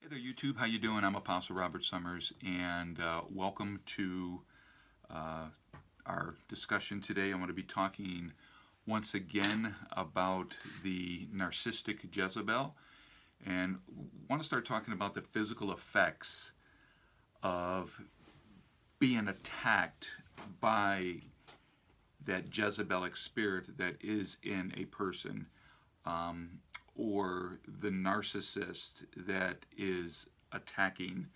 Hey there, YouTube. How you doing? I'm Apostle Robert Summers, and welcome to our discussion today. I'm going to be talking once again about the Narcissistic Jezebel, and want to start talking about the physical effects of being attacked by that Jezebelic spirit that is in a person, or the narcissist that is attacking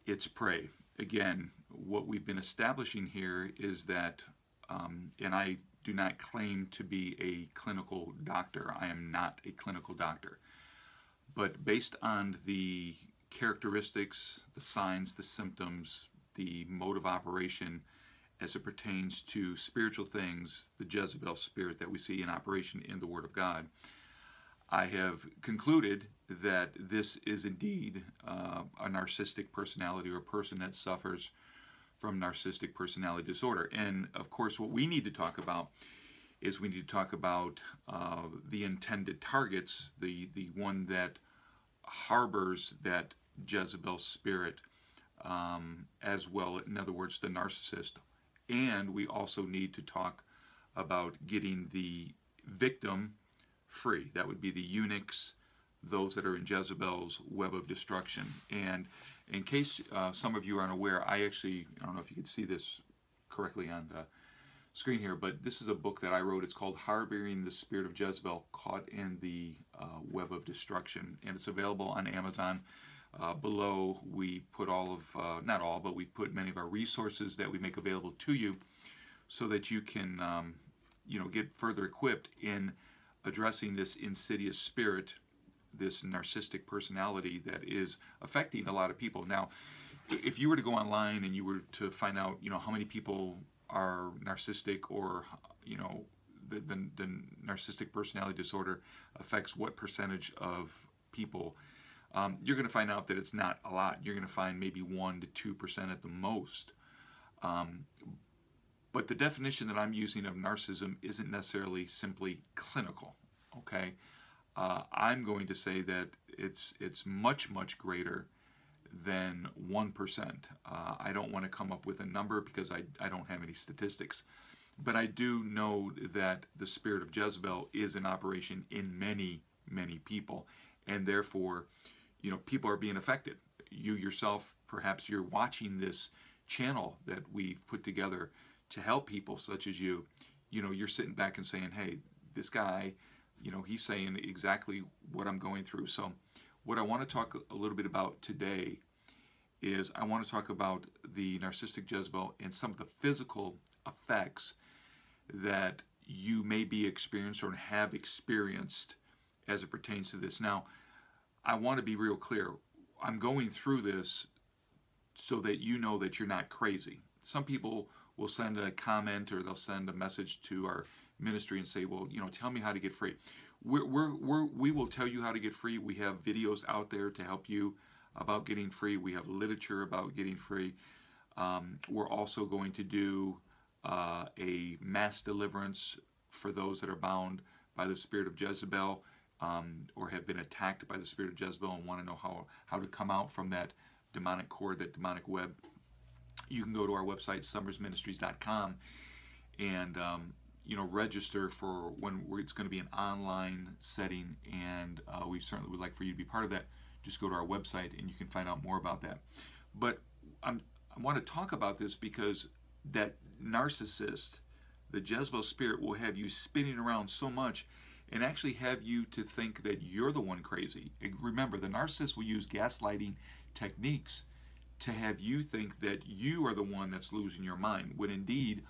its prey. Again, what we've been establishing here is that, and I do not claim to be a clinical doctor. I am not a clinical doctor. But based on the characteristics, the signs, the symptoms, the mode of operation as it pertains to spiritual things, the Jezebel spirit that we see in operation in the Word of God, I have concluded that this is indeed a narcissistic personality, or a person that suffers from narcissistic personality disorder. And of course, what we need to talk about is we need to talk about the intended targets, the one that harbors that Jezebel spirit, as well, in other words, the narcissist. And we also need to talk about getting the victim free. That would be the eunuchs, those that are in Jezebel's web of destruction. And in case some of you aren't aware, I don't know if you can see this correctly on the screen here, but this is a book that I wrote. It's called Harboring the Spirit of Jezebel, Caught in the Web of Destruction, and it's available on Amazon. Below we put all of, not all, but we put many of our resources that we make available to you so that you can get further equipped in addressing this insidious spirit, this narcissistic personality that is affecting a lot of people. Now, if you were to go online and you were to find out, how many people are narcissistic, or, the narcissistic personality disorder affects what percentage of people, you're going to find out that it's not a lot. You're going to find maybe 1 to 2% at the most. But the definition that I'm using of narcissism isn't necessarily simply clinical, okay? I'm going to say that it's much, much greater than 1%. I don't want to come up with a number because I don't have any statistics. But I do know that the spirit of Jezebel is in operation in many, many people. And therefore, people are being affected. You yourself, perhaps you're watching this channel that we've put together to help people such as you. You're sitting back and saying, hey, this guy, he's saying exactly what I'm going through. So what I want to talk a little bit about today is I want to talk about the narcissistic Jezebel and some of the physical effects that you may be experiencing or have experienced as it pertains to this. Now, I want to be real clear. I'm going through this so that you know that you're not crazy. Some people will send a comment or they'll send a message to our ministry and say, well, tell me how to get free. We will tell you how to get free. We have videos out there to help you about getting free. We have literature about getting free. We're also going to do a mass deliverance for those that are bound by the spirit of Jezebel, or have been attacked by the spirit of Jezebel and want to know how to come out from that demonic cord, that demonic web. You can go to our website, summersministries.com, and register for when it's going to be an online setting, and we certainly would like for you to be part of that. Just go to our website and you can find out more about that. But I want to talk about this because that narcissist, the Jezebel spirit, will have you spinning around so much and actually have you to think that you're the one crazy. And remember, the narcissist will use gaslighting techniques to have you think that you are the one that's losing your mind, when indeed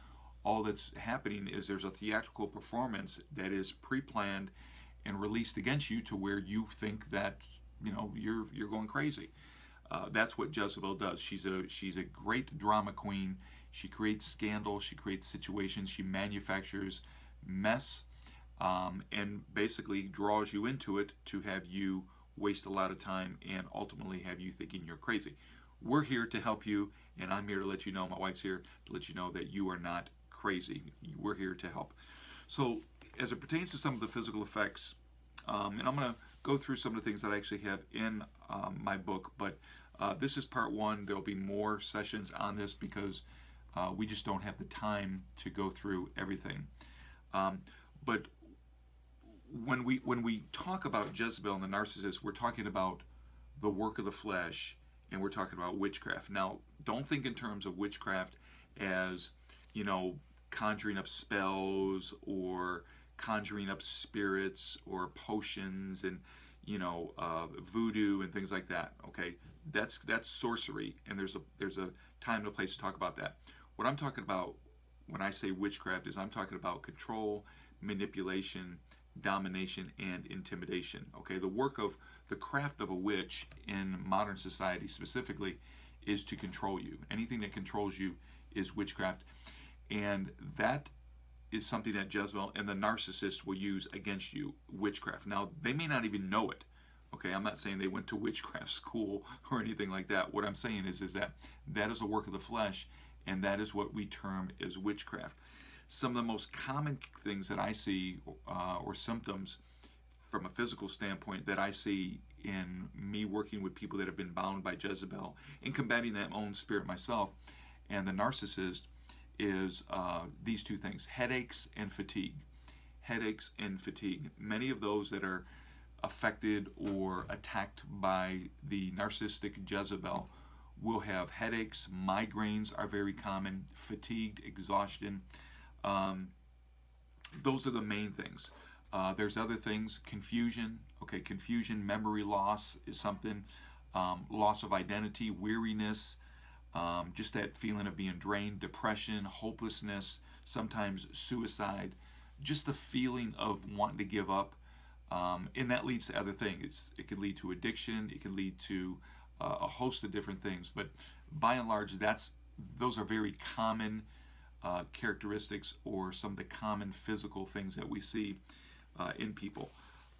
all that's happening is there's a theatrical performance that is pre-planned and released against you to where you think that you're going crazy. That's what Jezebel does. She's a great drama queen. She creates scandal. She creates situations. She manufactures mess, and basically draws you into it to have you waste a lot of time and ultimately have you thinking you're crazy. We're here to help you, and I'm here to let you know, my wife's here to let you know that you are not crazy. We're here to help. So as it pertains to some of the physical effects, and I'm going to go through some of the things that I actually have in my book, but this is part one. There'll be more sessions on this because we just don't have the time to go through everything. But when we talk about Jezebel and the narcissist, we're talking about the work of the flesh, and we're talking about witchcraft. Now, don't think in terms of witchcraft as, you know, conjuring up spells or conjuring up spirits or potions and, you know, voodoo and things like that. Okay, that's sorcery, and there's a time and a place to talk about that. What I'm talking about when I say witchcraft is I'm talking about control, manipulation, domination, and intimidation. Okay, the craft of a witch in modern society specifically is to control you. Anything that controls you is witchcraft, and that is something that Jezebel and the narcissist will use against you, witchcraft. Now, they may not even know it. Okay, I'm not saying they went to witchcraft school or anything like that. What I'm saying is that that is a work of the flesh, and that is what we term as witchcraft. Some of the most common things that I see, or symptoms from a physical standpoint that I see in me working with people that have been bound by Jezebel and combating that own spirit myself and the narcissist, is these two things: headaches and fatigue. Headaches and fatigue. Many of those that are affected or attacked by the narcissistic Jezebel will have headaches. Migraines are very common. Fatigued, exhaustion. Those are the main things. There's other things. Confusion. Okay, confusion, memory loss is something. Loss of identity, weariness, just that feeling of being drained, depression, hopelessness, sometimes suicide, just the feeling of wanting to give up. And that leads to other things. It could lead to addiction. It can lead to a host of different things. But by and large, those are very common characteristics, or some of the common physical things that we see in people.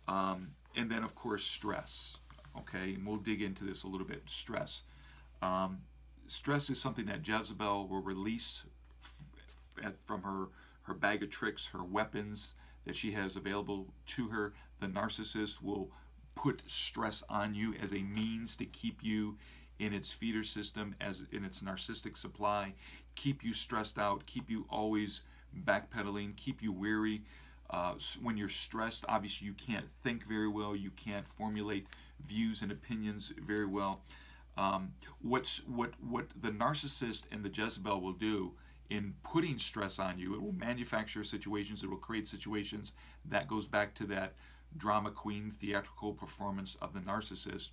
And then, of course, stress. Okay, and we'll dig into this a little bit. Stress. Stress is something that Jezebel will release from her bag of tricks, her weapons that she has available to her. The narcissist will put stress on you as a means to keep you in its feeder system, as in its narcissistic supply, keep you stressed out, keep you always backpedaling, keep you weary. When you're stressed, obviously you can't think very well, you can't formulate views and opinions very well. What the narcissist and the Jezebel will do in putting stress on you, it will manufacture situations, it will create situations that goes back to that drama queen theatrical performance of the narcissist.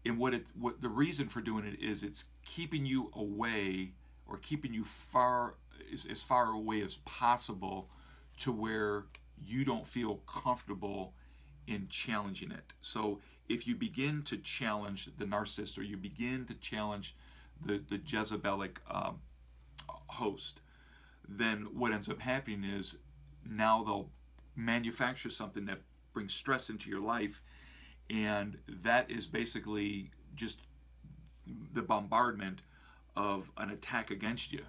And what the reason for doing it is it's keeping you away, or keeping you as far away as possible, to where you don't feel comfortable in challenging it. So if you begin to challenge the narcissist, or you begin to challenge the Jezebelic host, then what ends up happening is now they'll manufacture something that brings stress into your life, and that is basically just the bombardment of an attack against you.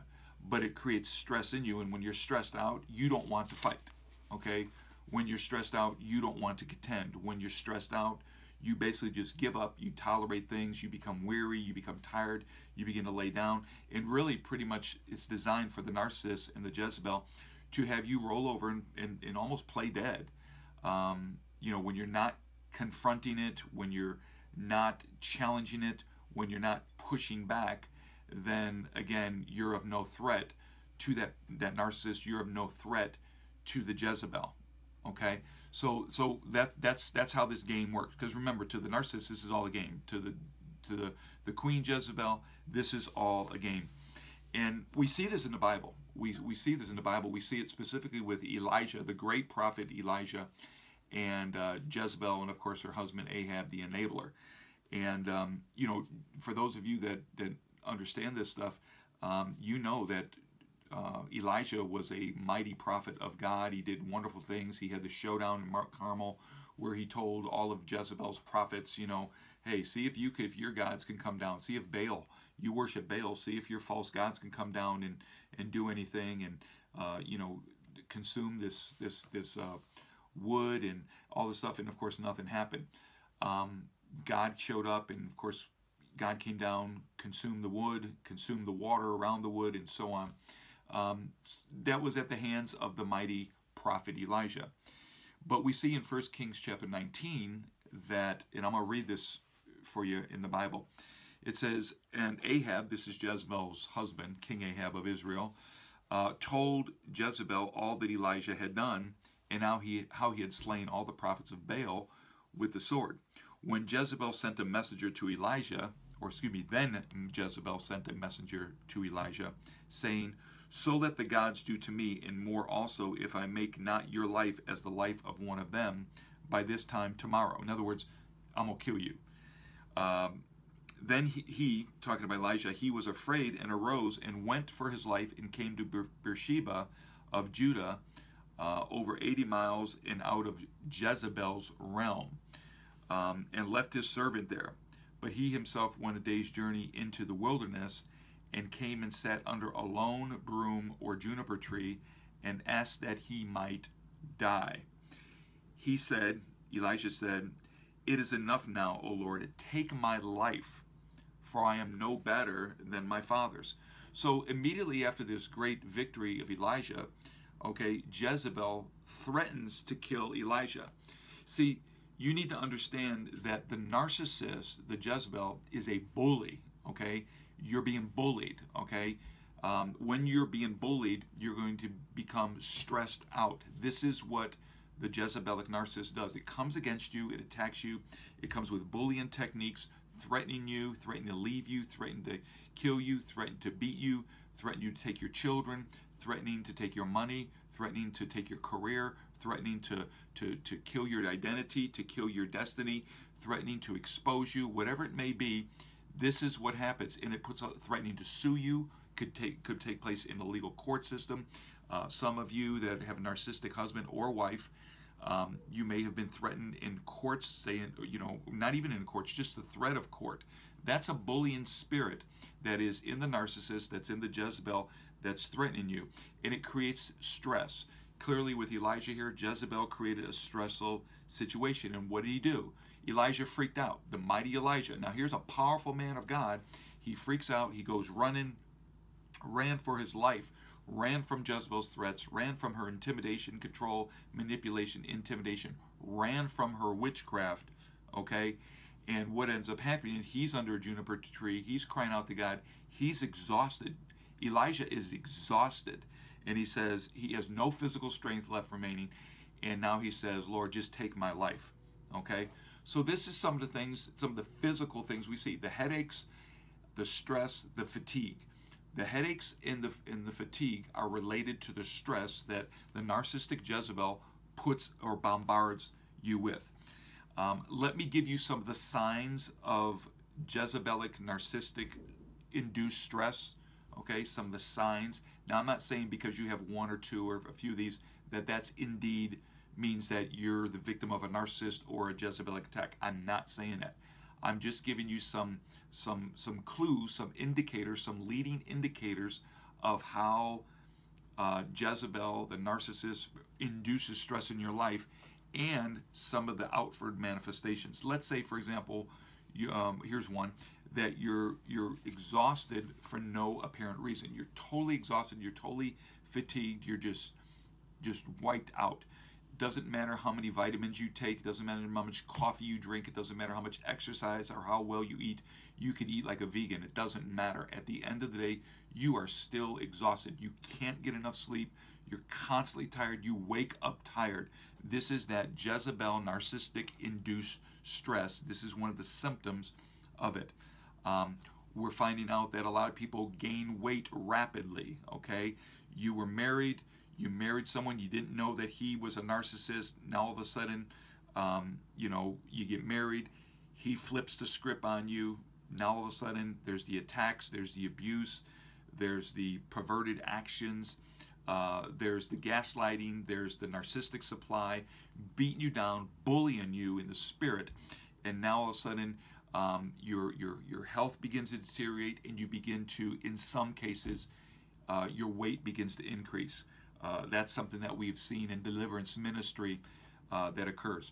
But it creates stress in you, and when you're stressed out, you don't want to fight. Okay? When you're stressed out, you don't want to contend. When you're stressed out, you basically just give up, you tolerate things, you become weary, you become tired, you begin to lay down. And really, pretty much, it's designed for the narcissist and the Jezebel to have you roll over and almost play dead. You know, when you're not confronting it, when you're not challenging it, when you're not pushing back, then again, you're of no threat to that narcissist. You're of no threat to the Jezebel. Okay, so that's how this game works. Because remember, to the narcissist, this is all a game. To the Queen Jezebel, this is all a game. And we see this in the Bible. We see this in the Bible. We see it specifically with Elijah, the great prophet Elijah, and Jezebel, and of course her husband Ahab, the enabler. And you know, for those of you that understand this stuff, you know that Elijah was a mighty prophet of God. He did wonderful things. He had the showdown in Mount Carmel, where he told all of Jezebel's prophets, you know, hey, see if your gods can come down. See if Baal, you worship Baal. See if your false gods can come down and do anything, and you know, consume this wood and all this stuff, and of course nothing happened. God showed up, and of course God came down, consumed the wood, consumed the water around the wood, and so on. That was at the hands of the mighty prophet Elijah. But we see in 1 Kings chapter 19 that, and I'm going to read this for you in the Bible. It says, and Ahab, this is Jezebel's husband, King Ahab of Israel, told Jezebel all that Elijah had done, and how he had slain all the prophets of Baal with the sword. When Jezebel sent a messenger to Elijah, then Jezebel sent a messenger to Elijah, saying, so let the gods do to me, and more also, if I make not your life as the life of one of them by this time tomorrow. In other words, I'm going to kill you. Then he, talking about Elijah, he was afraid and arose and went for his life and came to Beersheba of Judah, over 80 miles and out of Jezebel's realm, and left his servant there. But he himself went a day's journey into the wilderness and came and sat under a lone broom or juniper tree and asked that he might die. He said, Elijah said, it is enough now, O Lord, take my life, for I am no better than my fathers. So immediately after this great victory of Elijah, okay, Jezebel threatens to kill Elijah. See, you need to understand that the narcissist, the Jezebel, is a bully, okay? You're being bullied, okay? When you're being bullied, you're going to become stressed out. This is what the Jezebelic narcissist does. It comes against you, it attacks you, it comes with bullying techniques, threatening you, threatening to leave you, threatening to kill you, threatening to beat you, threatening you to take your children, threatening to take your money, threatening to take your career, threatening to kill your identity, to kill your destiny, threatening to expose you, whatever it may be. This is what happens, and it puts out threatening to sue you. Could take place in the legal court system. Some of you that have a narcissistic husband or wife, you may have been threatened in courts, saying, not even in courts, just the threat of court. That's a bullying spirit that is in the narcissist, that's in the Jezebel, that's threatening you, and it creates stress. Clearly with Elijah here, Jezebel created a stressful situation, and what did he do? Elijah freaked out, the mighty Elijah. Now here's a powerful man of God. He freaks out, he goes running, ran for his life, ran from Jezebel's threats, ran from her intimidation, control, manipulation, intimidation, ran from her witchcraft, okay? And what ends up happening, he's under a juniper tree, he's crying out to God, he's exhausted. Elijah is exhausted, and he says he has no physical strength left remaining, and now he says, Lord, just take my life, okay? So this is some of the things, some of the physical things we see, the headaches, the stress, the fatigue. The headaches and the fatigue are related to the stress that the narcissistic Jezebel puts or bombards you with. Let me give you some of the signs of Jezebelic narcissistic induced stress. Okay, some of the signs. Now, I'm not saying because you have one or two or a few of these that's indeed means that you're the victim of a narcissist or a Jezebelic attack. I'm not saying that. I'm just giving you some clues, some indicators, some leading indicators of how Jezebel, the narcissist, induces stress in your life, and some of the outward manifestations. Let's say, for example, here's one, that you're exhausted for no apparent reason. You're totally exhausted. You're totally fatigued. You're just wiped out. Doesn't matter how many vitamins you take, doesn't matter how much coffee you drink, it doesn't matter how much exercise or how well you eat. You can eat like a vegan. It doesn't matter. At the end of the day, you are still exhausted. You can't get enough sleep. You're constantly tired. You wake up tired. This is that Jezebel narcissistic induced stress. This is one of the symptoms of it. We're finding out that a lot of people gain weight rapidly, okay? You were married. You married someone, you didn't know that he was a narcissist. Now all of a sudden, you get married. He flips the script on you. Now all of a sudden, there's the attacks, there's the abuse, there's the perverted actions, there's the gaslighting, there's the narcissistic supply, beating you down, bullying you in the spirit. And now all of a sudden, your health begins to deteriorate, and you begin to, in some cases, your weight begins to increase. That's something that we've seen in Deliverance ministry that occurs.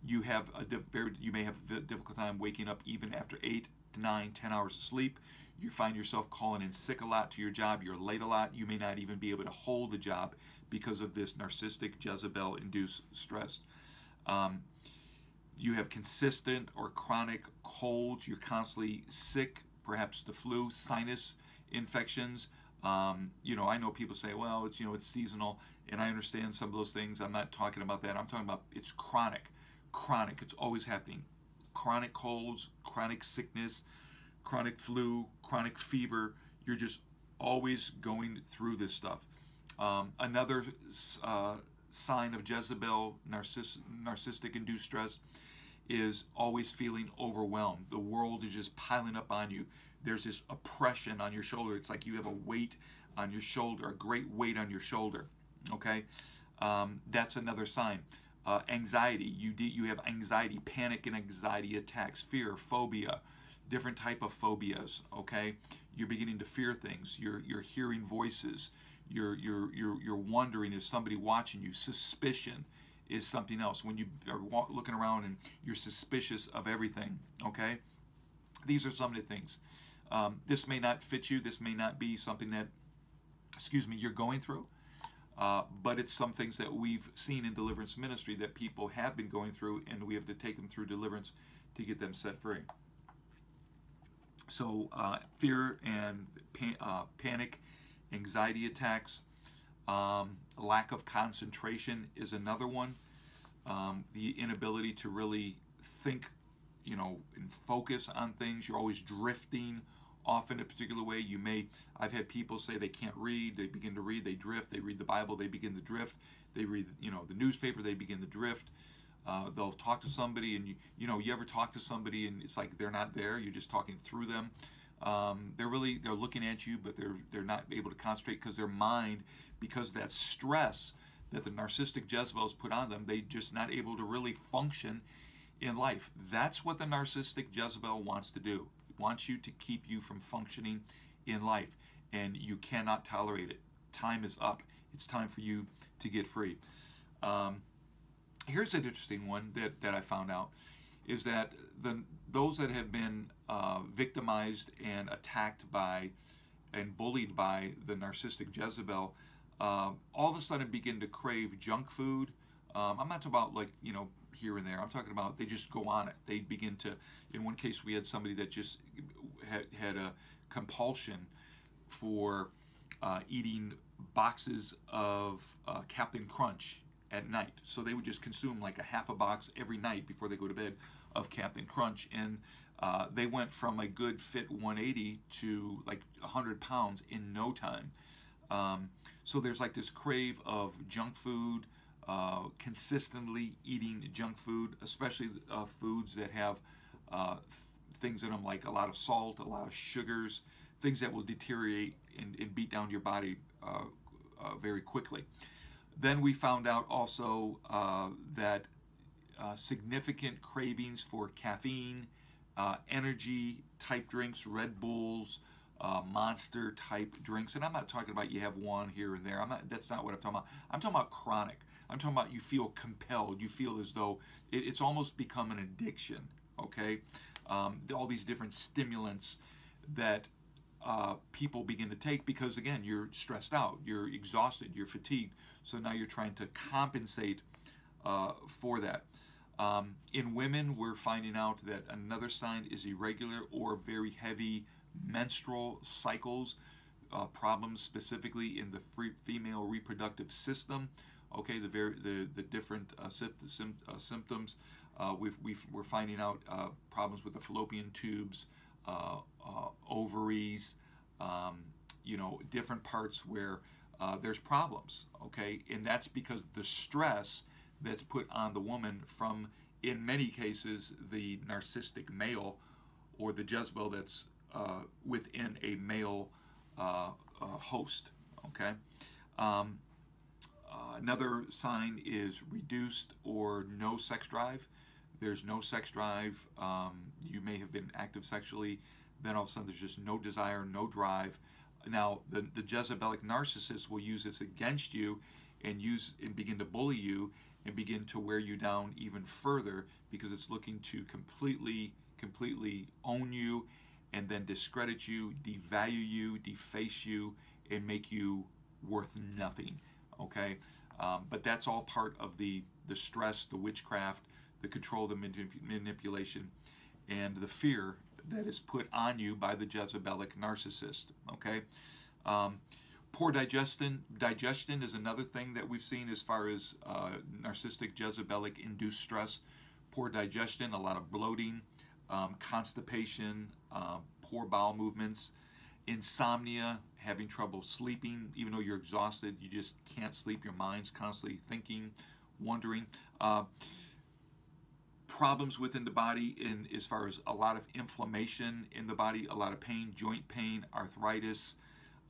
You may have a difficult time waking up even after 8 to 9, 10 hours of sleep. You find yourself calling in sick a lot to your job. You're late a lot. You may not even be able to hold the job because of this narcissistic Jezebel induced stress. You have consistent or chronic colds. You're constantly sick, perhaps the flu, sinus infections. You know, I know people say, well, it's, you know, it's seasonal, and I understand some of those things. I'm not talking about that. I'm talking about it's chronic. Chronic. It's always happening. Chronic colds, chronic sickness, chronic flu, chronic fever. You're just always going through this stuff. Another sign of Jezebel, narcissistic induced stress, is always feeling overwhelmed. The world is just piling up on you. There's this oppression on your shoulder. It's like you have a weight on your shoulder, a great weight on your shoulder. Okay, that's another sign. Anxiety. You have anxiety, panic and anxiety attacks, fear, phobia, different type of phobias. Okay, you're beginning to fear things. You're hearing voices. You're wondering, is somebody watching you? Suspicion is something else. When you are looking around and you're suspicious of everything. Okay, these are some of the things. This may not fit you. This may not be something that, you're going through. But it's some things that we've seen in deliverance ministry that people have been going through, and we have to take them through deliverance to get them set free. So fear and panic, anxiety attacks, lack of concentration is another one. The inability to really think, you know, and focus on things. You're always drifting off in a particular way. I've had people say they can't read, they begin to read, they drift, they read the Bible, they begin to drift, they read, you know, the newspaper, they begin to drift. They'll talk to somebody, and you ever talk to somebody and it's like they're not there, you're just talking through them. They're looking at you, but they're not able to concentrate because their mind, because of that stress that the narcissistic Jezebel has put on them, they're just not able to really function in life. That's what the narcissistic Jezebel wants to do. It wants you to keep you from functioning in life, and you cannot tolerate it. Time is up. It's time for you to get free. Here's an interesting one that I found out, is that those that have been victimized and attacked by and bullied by the narcissistic Jezebel, all of a sudden begin to crave junk food. I'm not talking about, like, you know, here and there. I'm talking about they just go on it. They begin to, in one case we had somebody that just had a compulsion for eating boxes of Captain Crunch at night. So they would just consume like a half a box every night before they go to bed of Captain Crunch, and they went from a good fit 180 to like 100 pounds in no time. So there's like this crave of junk food, consistently eating junk food, especially foods that have things in them like a lot of salt, a lot of sugars, things that will deteriorate and beat down your body very quickly. Then we found out also that significant cravings for caffeine, energy type drinks, Red Bulls, Monster type drinks, and I'm not talking about you have one here and there. That's not what I'm talking about. I'm talking about chronic. I'm talking about you feel compelled. You feel as though it's almost become an addiction. Okay, all these different stimulants that people begin to take because, again, you're stressed out, you're exhausted, you're fatigued. So now you're trying to compensate for that. In women, we're finding out that another sign is irregular or very heavy menstrual cycles, problems specifically in the female reproductive system. Okay, the different symptoms. We're finding out problems with the fallopian tubes, ovaries, different parts where there's problems. Okay, and that's because of the stress that's put on the woman from, in many cases, the narcissistic male or the Jezebel that's within a male host. Okay. Another sign is reduced or no sex drive. There's no sex drive. You may have been active sexually, then all of a sudden there's just no desire, no drive. Now, the Jezebelic narcissist will use this against you and begin to bully you and begin to wear you down even further, because it's looking to completely own you and then discredit you, devalue you, deface you, and make you worth nothing. Okay, but that's all part of the stress, the witchcraft, the control, the manipulation, and the fear that is put on you by the Jezebelic narcissist. Okay, poor digestion is another thing that we've seen as far as narcissistic Jezebelic induced stress. Poor digestion, a lot of bloating, constipation, poor bowel movements, insomnia, having trouble sleeping, even though you're exhausted, you just can't sleep. Your mind's constantly thinking, wondering. Problems within the body as far as a lot of inflammation in the body, a lot of pain, joint pain, arthritis.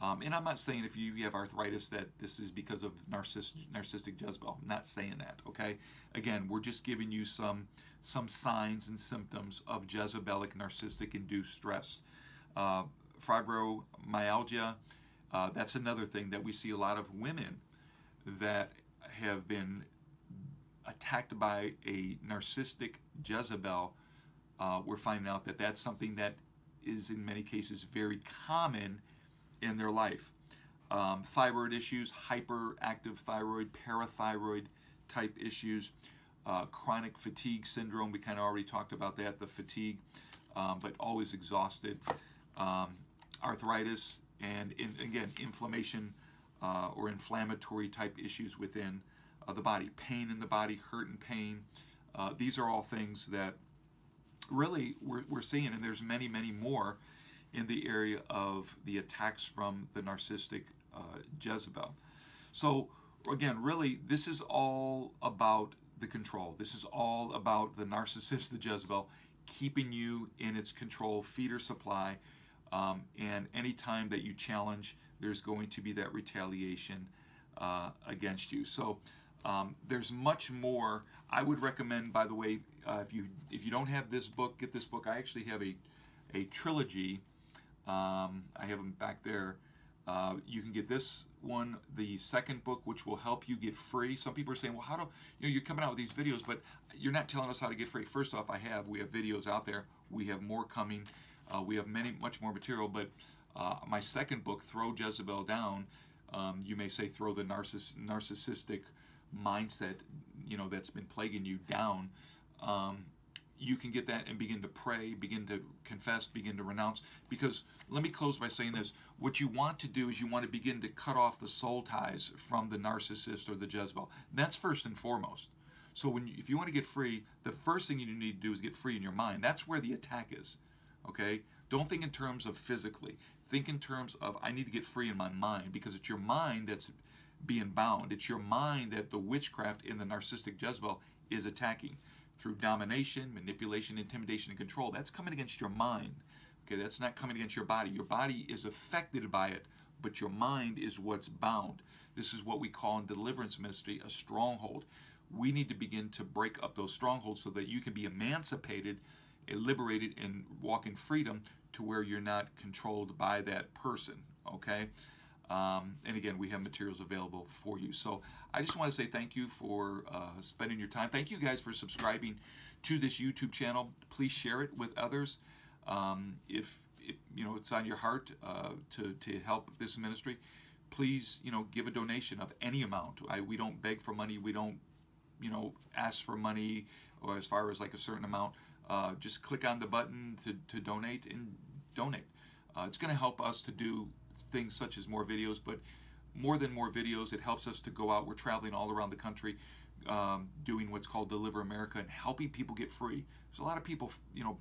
And I'm not saying if you have arthritis that this is because of narcissistic Jezebel. I'm not saying that, okay? Again, we're just giving you some signs and symptoms of Jezebelic narcissistic induced stress. Fibromyalgia, that's another thing that we see a lot of women that have been attacked by a narcissistic Jezebel. We're finding out that that's something that is in many cases very common in their life. Thyroid issues, hyperactive thyroid, parathyroid type issues, chronic fatigue syndrome, we kind of already talked about that, the fatigue, but always exhausted, arthritis, and again, inflammation or inflammatory type issues within the body, pain in the body, hurt and pain. These are all things that really we're seeing, and there's many more in the area of the attacks from the narcissistic Jezebel. So again, really, this is all about the control. This is all about the narcissist, the Jezebel, keeping you in its control, feeder supply, and any time that you challenge, there's going to be that retaliation against you. So there's much more. I would recommend, by the way, if you don't have this book, get this book. I actually have a trilogy. I have them back there. You can get this one, the second book, which will help you get free. Some people are saying, well, how do you're coming out with these videos, but you're not telling us how to get free. First off, we have videos out there. We have more coming. We have much more material. But my second book, Throw Jezebel Down, you may say throw the narcissistic mindset, that's been plaguing you down. You can get that and begin to pray, begin to confess, begin to renounce. Because let me close by saying this. What you want to do is you want to begin to cut off the soul ties from the narcissist or the Jezebel. That's first and foremost. So if you want to get free, the first thing you need to do is get free in your mind. That's where the attack is. Okay? Don't think in terms of physically. Think in terms of, I need to get free in my mind, because it's your mind that's being bound. It's your mind that the witchcraft in the narcissistic Jezebel is attacking through domination, manipulation, intimidation, and control. That's coming against your mind. Okay, that's not coming against your body. Your body is affected by it, but your mind is what's bound. This is what we call in Deliverance ministry a stronghold. We need to begin to break up those strongholds so that you can be emancipated, liberated, and walk in freedom to where you're not controlled by that person. Okay? And again, we have materials available for you. So I just want to say thank you for spending your time. Thank you guys for subscribing to this YouTube channel. Please share it with others. If it's on your heart to help this ministry, please give a donation of any amount. We don't beg for money. We don't ask for money, or as far as like a certain amount. Just click on the button to donate and donate. It's going to help us to do things such as more videos, but more than more videos, it helps us to go out. We're traveling all around the country, doing what's called Deliver America and helping people get free. There's a lot of people,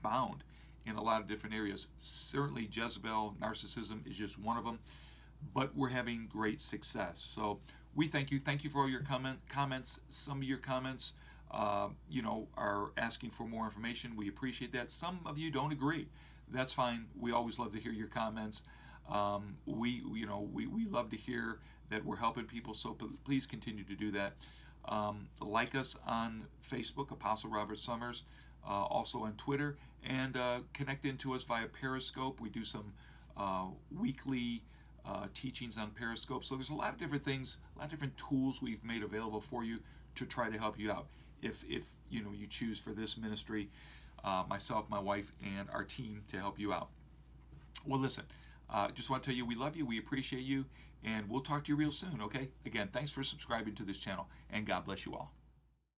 bound in a lot of different areas. Certainly Jezebel, narcissism is just one of them, but we're having great success. So we thank you. Thank you for all your comments. Some of your comments, are asking for more information. We appreciate that. Some of you don't agree. That's fine. We always love to hear your comments. We love to hear that we're helping people, so please continue to do that. Like us on Facebook, Apostle Robert Summers, also on Twitter, and connect into us via Periscope. We do some weekly teachings on Periscope. So there's a lot of different things, a lot of different tools we've made available for you to try to help you out. If you know, you choose for this ministry, myself, my wife, and our team to help you out. Well, listen, just want to tell you we love you, we appreciate you, and we'll talk to you real soon, okay? Again, thanks for subscribing to this channel, and God bless you all.